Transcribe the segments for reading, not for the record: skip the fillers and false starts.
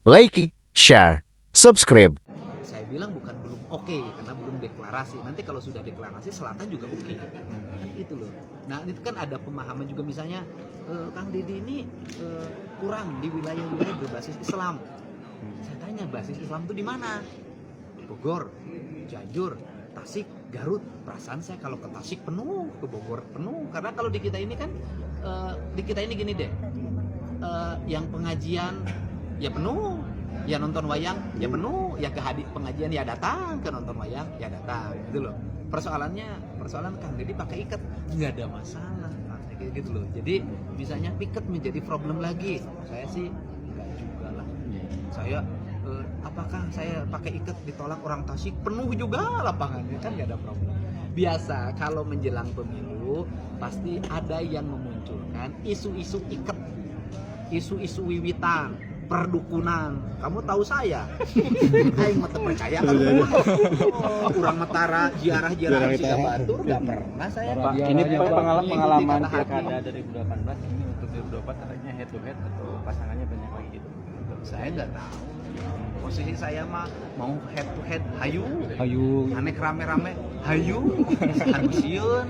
like, share, subscribe. Saya bilang bukan belum oke karena belum deklarasi. Nanti kalau sudah deklarasi selatan juga oke. Kan itu loh. Nah itu kan ada pemahaman juga misalnya Kang Deddy ini kurang di wilayah-wilayah berbasis Islam. Saya tanya basis Islam itu di mana? Bogor, Cianjur, Tasik, Garut. Perasaan saya kalau ke Tasik penuh, ke Bogor penuh. Karena kalau di kita ini kan di kita ini gini deh. Yang pengajian ya penuh, ya nonton wayang ya penuh, ya ke pengajian ya datang, ke nonton wayang ya datang, gitu loh. Persoalan Kang Deddy pakai iket nggak ada masalah, kayak gitu loh. Jadi misalnya iket menjadi problem lagi, saya sih nggak juga lah. Saya apakah saya pakai iket ditolak orang Tasik penuh juga lapangannya, kan nggak ada problem. Biasa kalau menjelang pemilu pasti ada yang memunculkan isu-isu iket, isu-isu wiwitan, perdukunan. Kamu tahu saya? Aing mah percaya kan kurang Matara, ziarah Cika Batur nggak pernah saya. Pak, ini pengalaman pilkada 2018 ini untuk 2024 katanya head to head atau pasangannya banyak lagi gitu. Saya nggak tahu. Posisi saya mah mau head to head, hayu, anek rame-rame, hayu, anu sieun,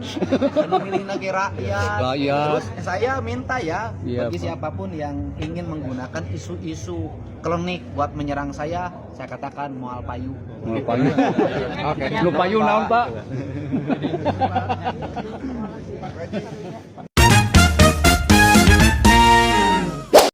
anu milih negara rakyat. Terus saya minta ya, bagi siapapun yang ingin menggunakan isu-isu klinik buat menyerang saya katakan moal payu. Oke, lu payu naon, Pak?